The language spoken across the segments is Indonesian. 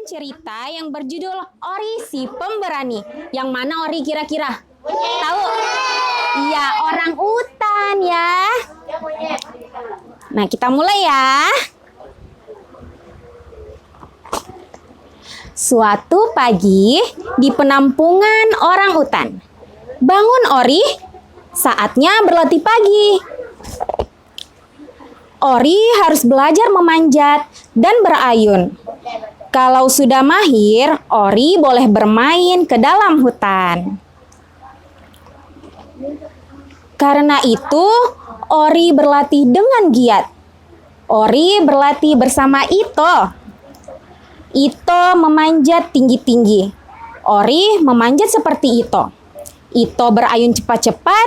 cerita yang berjudul Ori si Pemberani. Yang mana Ori kira-kira? Tahu? Iya, orang utan ya. Nah, kita mulai ya. Suatu pagi di penampungan orang utan. Bangun Ori, saatnya berlatih pagi. Ori harus belajar memanjat dan berayun. Kalau sudah mahir, Ori boleh bermain ke dalam hutan. Karena itu, Ori berlatih dengan giat. Ori berlatih bersama Ito. Ito memanjat tinggi-tinggi. Ori memanjat seperti Ito. Ito berayun cepat-cepat.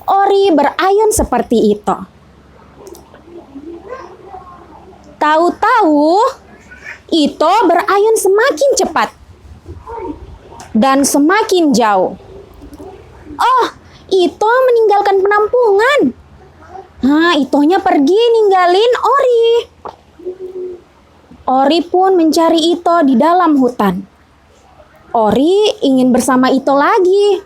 Ori berayun seperti Ito. Tahu-tahu, Ito berayun semakin cepat dan semakin jauh. Oh, Ito meninggalkan penampungan. Itonya pergi ninggalin Ori. Ori pun mencari Ito di dalam hutan. Ori ingin bersama Ito lagi.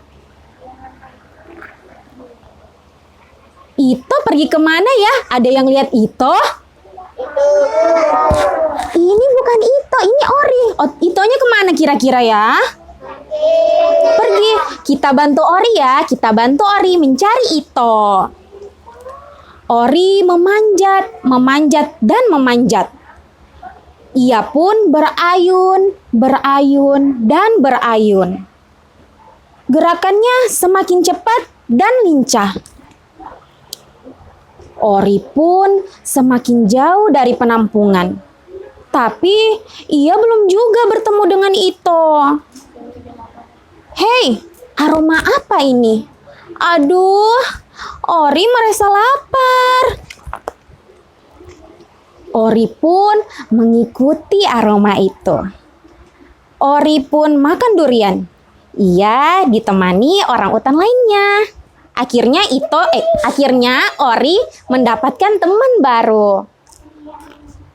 Ito pergi kemana ya? Ada yang lihat Ito? Ini bukan Ito, ini Ori. Itonya kemana kira-kira ya? Pergi. Kita bantu Ori ya. Kita bantu Ori mencari Ito. Ori memanjat, memanjat, dan memanjat. Ia pun berayun, berayun, dan berayun. Gerakannya semakin cepat dan lincah. Ori pun semakin jauh dari penampungan. Tapi ia belum juga bertemu dengan Ito. Hei, aroma apa ini? Aduh, Ori merasa lapar. Ori pun mengikuti aroma itu. Ori pun makan durian. Ia ditemani orang utan lainnya. Akhirnya Ori mendapatkan teman baru.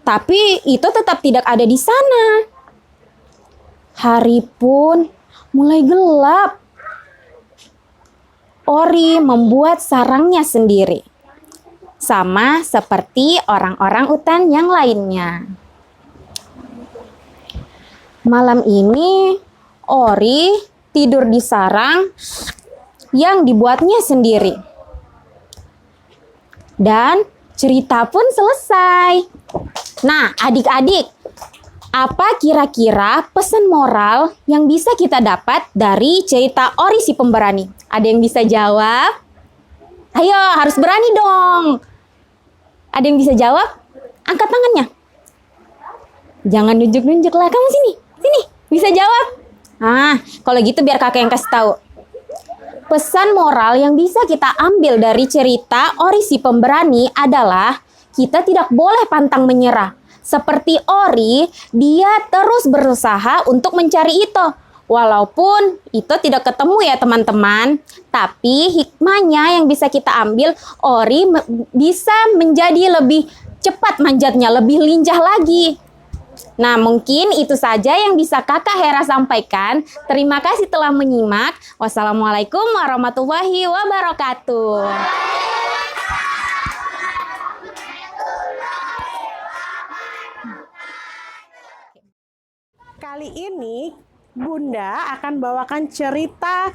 Tapi Ito tetap tidak ada di sana. Hari pun mulai gelap. Ori membuat sarangnya sendiri. Sama seperti orang-orang utan yang lainnya. Malam ini, Ori tidur di sarang yang dibuatnya sendiri. Dan cerita pun selesai. Nah, adik-adik, apa kira-kira pesan moral yang bisa kita dapat dari cerita Ori si Pemberani? Ada yang bisa jawab? Ayo, harus berani dong. Ada yang bisa jawab? Angkat tangannya. Jangan nunjuk-nunjuk lah. Kamu sini. Sini. Bisa jawab? Kalau gitu biar kakak yang kasih tahu. Pesan moral yang bisa kita ambil dari cerita Ori si Pemberani adalah kita tidak boleh pantang menyerah. Seperti Ori, dia terus berusaha untuk mencari Ito. Walaupun Ito tidak ketemu ya teman-teman. Tapi hikmahnya yang bisa kita ambil, Ori bisa menjadi lebih cepat manjatnya, lebih lincah lagi. Nah, mungkin itu saja yang bisa Kakak Hera sampaikan. Terima kasih telah menyimak. Wassalamualaikum warahmatullahi wabarakatuh. Kali ini Bunda akan bawakan cerita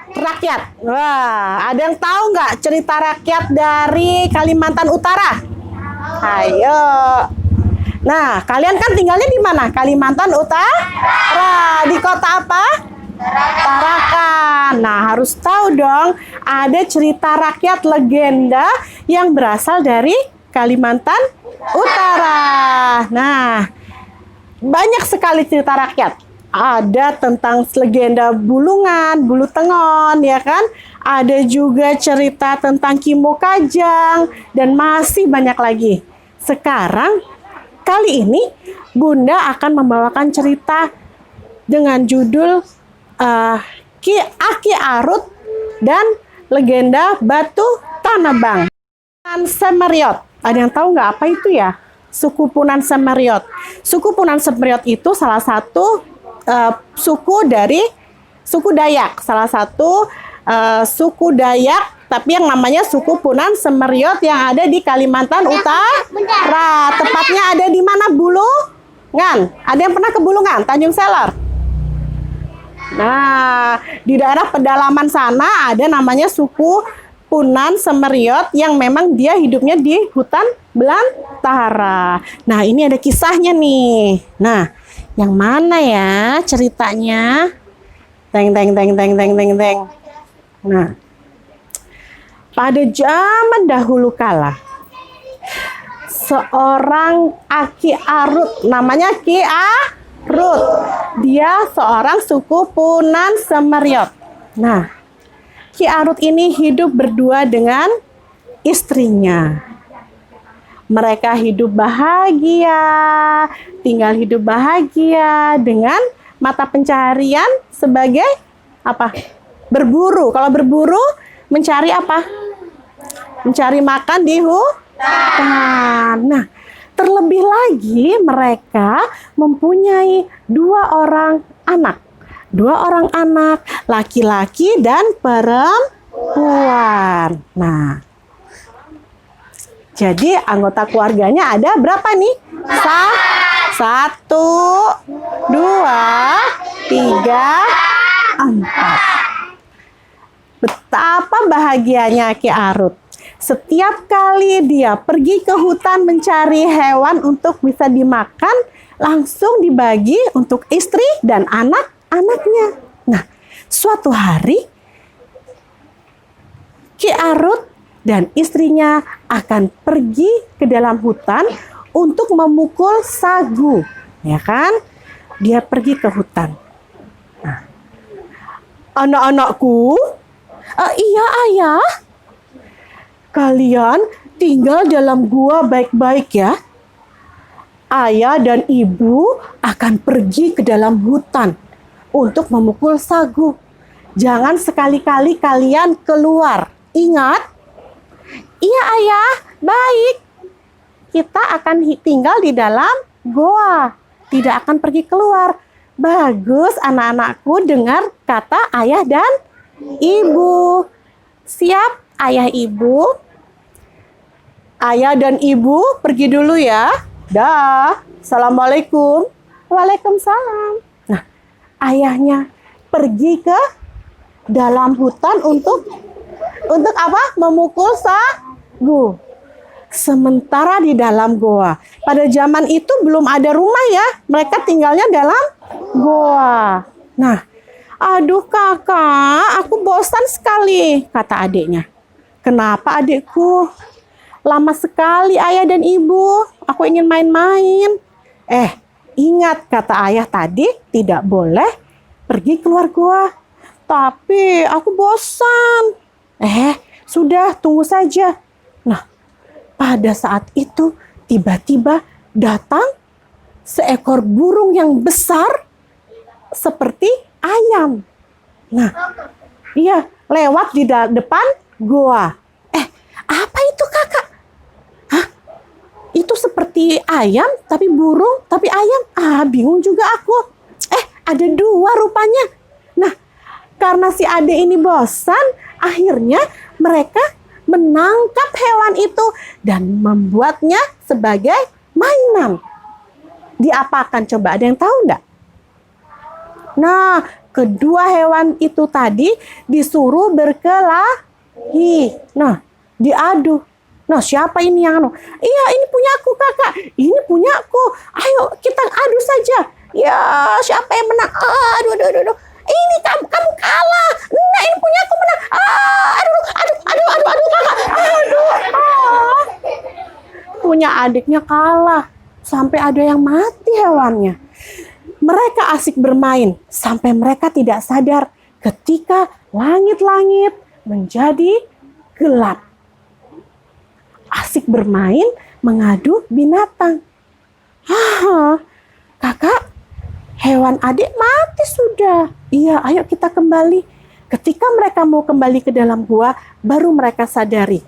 rakyat. Wah, ada yang tahu nggak cerita rakyat dari Kalimantan Utara? Ayo. Nah, kalian kan tinggalnya di mana? Kalimantan Utara. Di kota apa? Tarakan. Nah, harus tahu dong, ada cerita rakyat legenda yang berasal dari Kalimantan Utara. Nah, banyak sekali cerita rakyat. Ada tentang legenda Bulungan, Bulu Tengon, ya kan? Ada juga cerita tentang Kimo Kajang, dan masih banyak lagi. Sekarang, kali ini Bunda akan membawakan cerita dengan judul Aki Arut dan legenda Batu Tanebang. Semeriot. Ada yang tahu nggak apa itu ya? suku Punan Semeriot. Suku Punan Semeriot itu salah satu suku dari suku Dayak. Salah satu suku Dayak, tapi yang namanya suku Punan Semeriot yang ada di Kalimantan Utara. Tepatnya ada di mana? Bulungan. Ada yang pernah ke Bulungan? Tanjung Seler? Nah, di daerah pedalaman sana ada namanya suku Punan Semeriot yang memang dia hidupnya di hutan belantara. Nah, ini ada kisahnya nih. Nah, yang mana ya ceritanya? Teng teng teng teng teng teng teng. Nah, pada zaman dahulu kala, seorang Aki Arut, namanya Ki Arut. Dia seorang suku Punan Semeriot. Nah, Ki Arut ini hidup berdua dengan istrinya. Mereka hidup bahagia, tinggal hidup bahagia dengan mata pencaharian sebagai apa? Berburu. Kalau berburu mencari apa? Mencari makan di hutan. Nah, terlebih lagi mereka mempunyai dua orang anak. Dua orang anak, laki-laki dan perempuan. Nah, jadi anggota keluarganya ada berapa nih? Satu, dua, tiga, empat. Betapa bahagianya Ki Arut. Setiap kali dia pergi ke hutan mencari hewan untuk bisa dimakan, langsung dibagi untuk istri dan anak-anaknya. Nah, suatu hari Ki Arut dan istrinya akan pergi ke dalam hutan untuk memukul sagu, ya kan? Dia pergi ke hutan. Nah, anak-anakku, iya ayah, kalian tinggal dalam gua baik-baik ya. Ayah dan ibu akan pergi ke dalam hutan untuk memukul sagu. Jangan sekali-kali kalian keluar. Ingat? Iya ayah, baik. Kita akan tinggal di dalam goa. Tidak akan pergi keluar. Bagus anak-anakku, dengar kata ayah dan ibu. Siap ayah ibu? Ayah dan ibu pergi dulu ya. Dah. Assalamualaikum. Waalaikumsalam. Nah, ayahnya pergi ke dalam hutan untuk apa? Memukul sagu. Sementara di dalam goa. Pada zaman itu belum ada rumah ya. Mereka tinggalnya dalam goa. Nah, aduh kakak, aku bosan sekali, kata adiknya. Kenapa adikku? Lama sekali ayah dan ibu. Aku ingin main-main. Ingat kata ayah tadi tidak boleh pergi keluar goa. Tapi aku bosan. Sudah tunggu saja. Nah, pada saat itu tiba-tiba datang seekor burung yang besar seperti ayam. Nah, iya, lewat di depan goa. Apa itu kakak? Hah? Itu seperti ayam, tapi burung, tapi ayam. Bingung juga aku. Ada dua rupanya. Nah, karena si adik ini bosan, akhirnya mereka menangkap hewan itu dan membuatnya sebagai mainan. Diapakan coba? Ada yang tahu enggak? Nah, kedua hewan itu tadi disuruh berkelahi. Nah, diadu. Nah, siapa ini yang anu? Iya, ini punya aku kakak. Ini punya aku. Ayo kita adu saja. Ya, siapa yang menang? Aduh. Ini kamu kalah. Nah, ini punya aku menang. Aduh kakak. Punya adiknya kalah. Sampai ada yang mati hewannya. Mereka asik bermain sampai mereka tidak sadar ketika langit-langit menjadi gelap. Asik bermain mengadu binatang. Kakak, hewan adik mati sudah. Iya, ayo kita kembali. Ketika mereka mau kembali ke dalam gua, baru mereka sadari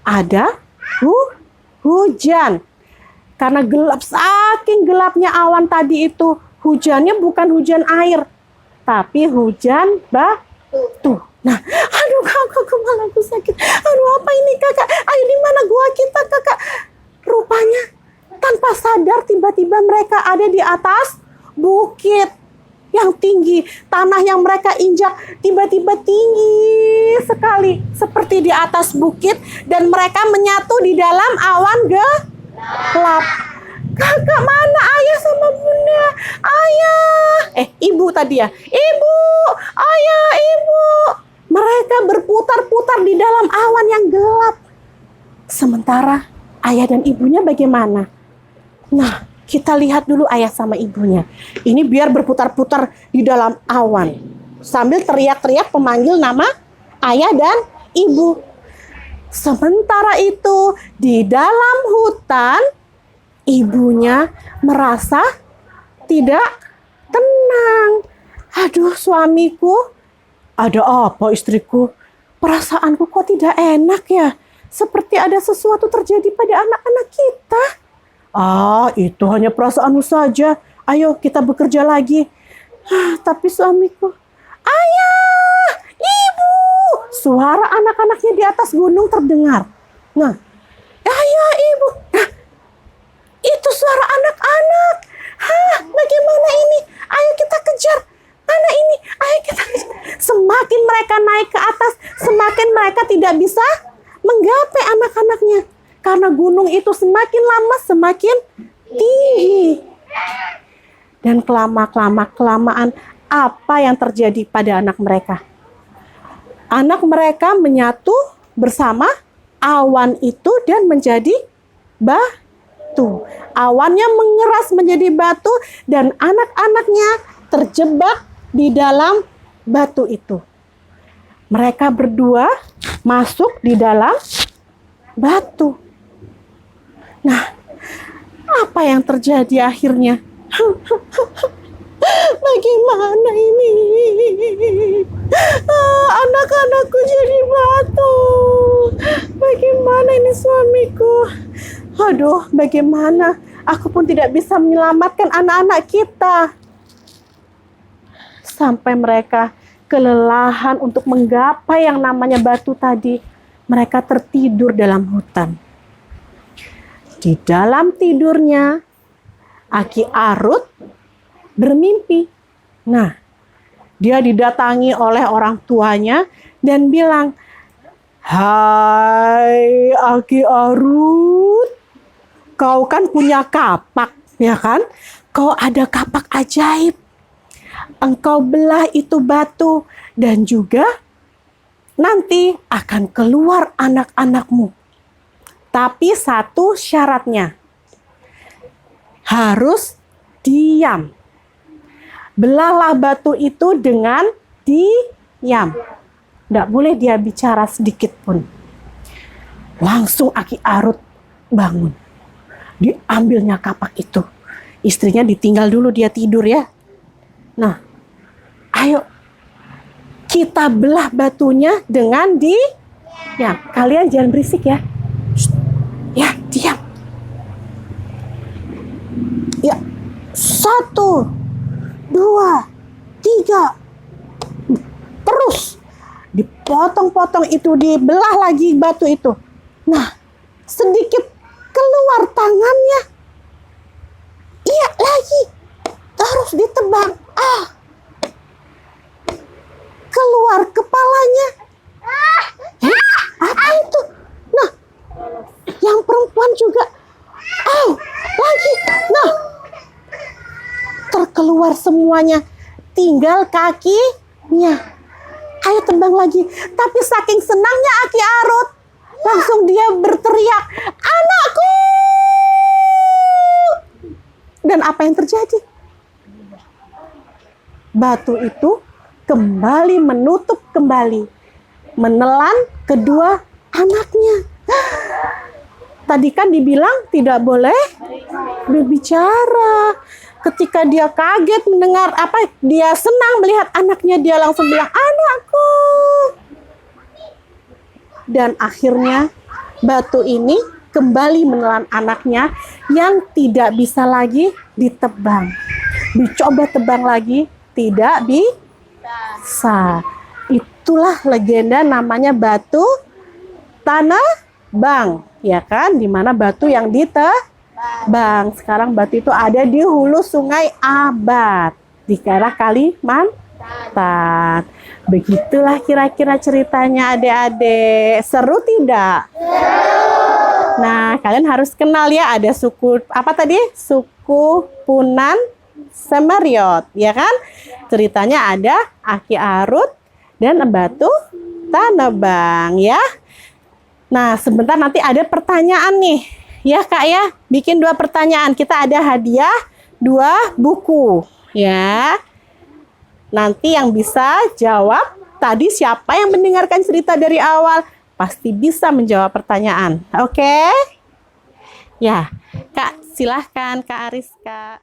ada hujan. Karena gelap, saking gelapnya awan tadi itu, hujannya bukan hujan air, tapi hujan batu. Nah, aduh kakak, kepalaku sakit. Aduh, apa ini kakak? Ayo, di mana gua kita kakak? Rupanya tanpa sadar tiba-tiba mereka ada di atas bukit yang tinggi. Tanah yang mereka injak tiba-tiba tinggi sekali, seperti di atas bukit, dan mereka menyatu di dalam awan gelap. Kakak, mana ayah sama bunda? Ayah, ibu tadi ya. Ibu, ayah, ibu. Mereka berputar-putar di dalam awan yang gelap. Sementara ayah dan ibunya bagaimana? Nah, kita lihat dulu ayah sama ibunya. Ini biar berputar-putar di dalam awan, sambil teriak-teriak pemanggil nama ayah dan ibu. Sementara itu, di dalam hutan, ibunya merasa tidak tenang. Aduh, suamiku, ada apa istriku? Perasaanku kok tidak enak ya? Seperti ada sesuatu terjadi pada anak-anak kita. Ah, itu hanya perasaanmu saja. Ayo kita bekerja lagi. Tapi suamiku, ayah, ibu, suara anak-anaknya di atas gunung terdengar. Nah, ayah, ibu, itu suara anak-anak. Bagaimana ini? Ayo kita kejar. Mana ini? Ayo kita kejar. Semakin mereka naik ke atas, semakin mereka tidak bisa menggapai anak-anaknya. Karena gunung itu semakin lama semakin tinggi. Dan kelamaan apa yang terjadi pada anak mereka? Anak mereka menyatu bersama awan itu dan menjadi batu. Awannya mengeras menjadi batu dan anak-anaknya terjebak di dalam batu itu. Mereka berdua masuk di dalam batu. Nah, apa yang terjadi akhirnya? Bagaimana ini? Anak-anakku jadi batu. Bagaimana ini suamiku? Aduh, bagaimana? Aku pun tidak bisa menyelamatkan anak-anak kita. Sampai mereka kelelahan untuk menggapai yang namanya batu tadi, mereka tertidur dalam hutan. Di dalam tidurnya, Aki Arut bermimpi. Nah, dia didatangi oleh orang tuanya dan bilang, "Hai Aki Arut, kau kan punya kapak, ya kan? Kau ada kapak ajaib. Engkau belah itu batu dan juga nanti akan keluar anak-anakmu. Tapi satu syaratnya, harus diam. Belahlah batu itu dengan diam. Tidak boleh dia bicara sedikit pun." Langsung Aki Arut bangun. Diambilnya kapak itu. Istrinya ditinggal dulu, dia tidur ya. Nah, ayo kita belah batunya dengan diam. Kalian jangan berisik ya. Shh. Ya, diam. Ya, 1, 2, 3. Terus dipotong-potong itu, dibelah lagi batu itu. Nah, sedikit keluar tangannya. Iya, lagi. Terus ditebang. Keluar kepalanya. Apa itu? Nah, yang perempuan juga. Lagi. Nah, terkeluar semuanya. Tinggal kakinya. Ayo tebang lagi. Tapi saking senangnya Aki Arut, langsung dia berteriak, "Anakku!" Dan apa yang terjadi? Batu itu kembali menutup kembali, menelan kedua anaknya. Tadi kan dibilang tidak boleh berbicara. Ketika dia kaget mendengar dia senang melihat anaknya, dia langsung bilang, "Anakku." Dan akhirnya batu ini kembali menelan anaknya yang tidak bisa lagi ditebang. Dicoba tebang lagi, tidak bisa. Itulah legenda namanya batu tanah bang, ya kan? Dimana batu yang ditebang. Sekarang batu itu ada di hulu Sungai Abat di daerah Kalimantan. Begitulah kira-kira ceritanya adik-adik. Seru tidak? Nah, kalian harus kenal ya, ada suku apa tadi? Suku Punan Semeriot, ya kan? Ceritanya ada Aki Arut dan Batu Tanebang, ya. Nah, sebentar nanti ada pertanyaan nih. Ya, Kak ya. Bikin 2 pertanyaan. Kita ada hadiah 2 buku, ya. Nanti yang bisa jawab tadi siapa yang mendengarkan cerita dari awal pasti bisa menjawab pertanyaan. Oke? Ya, Kak, silahkan Kak Ariska.